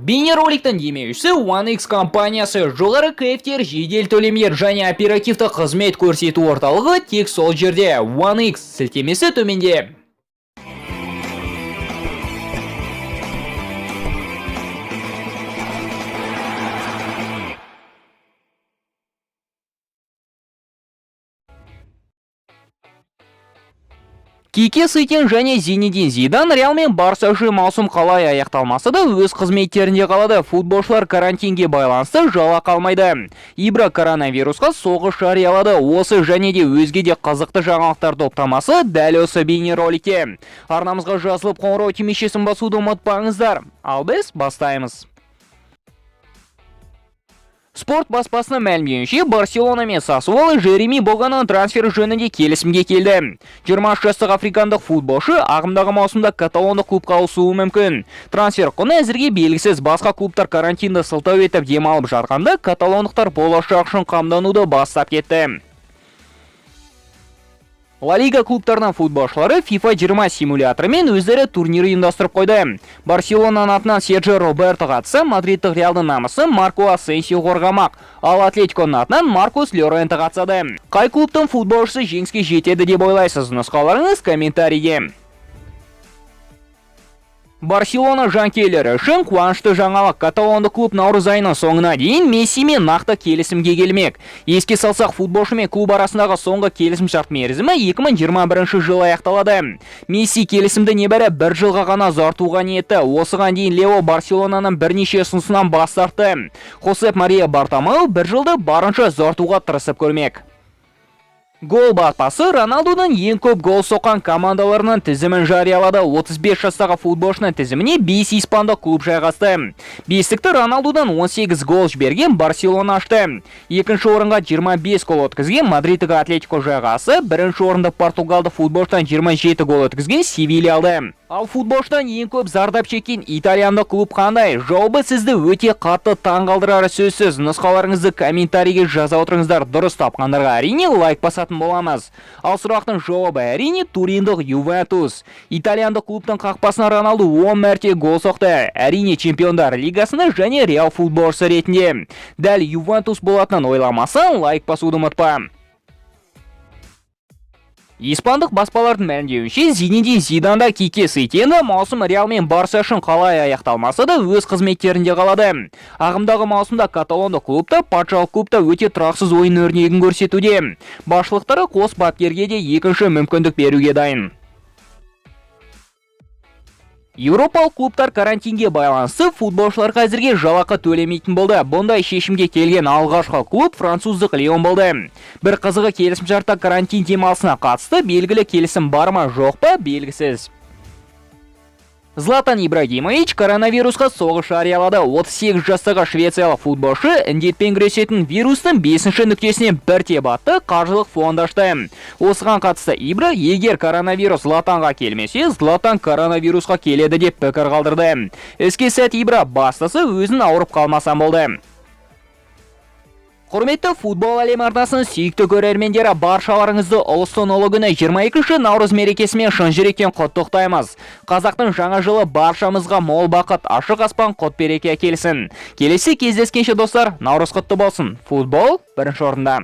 Бейнероликтің демеушісі One X компаниясы. Жоғары кайфтер, жедел төлемдер және оперативті қызмет көрсету орталығы тек сол жерде. One X сілтемесі төменде. Кике Сетин және Зинедин Зидан Реал мен Барса үшін маусым қалай аяқталмасы да өз қызметтерінде қалады. Футболшылар карантинге байланысты жалақы алмайды. Ибра коронавирусқа соғыс жариялады. Осы және де өзге де қызықты жаңалықтар топтамасы дәл осы бейнероликте. Арнамызға жазылып қоңырау түймешесін басуды ұмытпаңыздар. Ал біз бастаймыз. Спорт баспасына мәлімдеуінше, Барселона мен Сасуоло Жереми Боганың трансфері жөнінде келісімге келді. 23 жастағы африкандық футболшы ағымдағы маусымда каталондық клубқа ауысуы мүмкін. Трансфер құны әзірге белгісіз. Басқа клубтар карантинді сылтау етіп демалып жатқанда, каталондықтар болашақ үшін қамдануды бастап кетті. Ла Лига клубтарының футболшылары FIFA 20 симуляторымен өздері турнирі ұйымдастырып қойды. Барселонаның атынан Серджио Роберто қатысса, Мадридтік Реалдың намысын Марко Асенсио қорғамақ. Ал Атлетиконың атынан Маркос Лоренте қатысады. Қай клубтың футболшысы жеңіске жетеді деп ойлайсыз? Нұсқаларыңыз комментарийге. Барселона жанкейлері үшін қуанышты жаңалық. Каталондық клуб наурыз айының соңына дейін Мессимен нақты келісімге келмек. Еске салсақ, футболшы мен клуб арасындағы соңғы келісім шарт мерзімі 2021 жылы аяқталады. Месси келісімді небәрі 1 жылға ғана ұзартуға ниетті. Осыған дейін Лео Барселонаның бірнеше ұсынысынан бас тартты. Хосеп Мария Бартомеу 1 жылды барынша ұзартуға тырысып көрмек. Гол батпасы Роналдудың ең көп гол соққан командаларының тізімін жариялады. 35 жастағы футболшының тізіміне 5 испандық клуб жайғасты. Бестікті Роналдудан 18 гол жіберген Барселона ашты. Екінші орынға 25 гол өткізген Мадридтік Атлетико жайғасы, бірінші орынды португалды футболштан 27 гол өткізген Севилья алды. Ал футболштан ең көп зардап шеккен итальяндық клуб қандай? Жауабы сізді өте қатты таңғалдырары сөзсіз. Нұсқаларыңызды комментарийге жаза отырыңыздар. Дұрыс тапқандарға әрине лайк басатын боламыз. Ал сұрақтың жауабы әрине туриндық Ювентус. Итальяндық клубтың қақпасына Роналду 10 мәрте гол соқты. Әрине чемпиондар лигасында және Реал футболшысы ретінде. Дәл Ювентус болатынын ойламасаң, лайк басуды ұмытпа. Испандық баспалардың мәлімдеуінше, Зинедин Зиданда Кике Сетин маусым Реал мен Барса үшін қалай аяқталмаса да өз қызметтерінде қалады. Ағымдағы маусымда каталондық клубта, патшалық клубта өте тұрақсыз ойын өрнегін көрсетуде. Басшылықтары қос бапкерге де екінші мүмкіндік беруге дайын. Еуропалық клубтар карантинге байланысты футболшыларға әзірге жалақы төлемейтін болды. Бұндай шешімге келген алғашқы клуб француздық Лион болды. Бір қызығы, келісімшартта карантин демалысына қатысты белгілі келісім бар ма жоқ па белгісіз. Златан Ибрагимович коронавирусқа соғыс жариялады. 38 жастағы швециялық футболшы індетпен күресетін вирустың 5-ші нүктесінен бір теп атты қаржылық фонд ашты. Осыған қатысты Ибра, егер коронавирус Златанға келмесе, Златан коронавирусқа келеді деп пікір қалдырды. Іске сәт Ибра бастысы өзін ауырып қалмасан болды. Құрметті футбол әлем арнасының сүйікті көрермендері, баршаларыңызды ұлыстың ұлы күні 22 наурыз мерекесімен шын жүректен құттықтаймыз. Қазақтың жаңа жылы баршамызға мол бақыт, ашық аспан, құт береке әкелсін. Келесі кездескенше достар, наурыз құтты болсын. Футбол бірінші орында.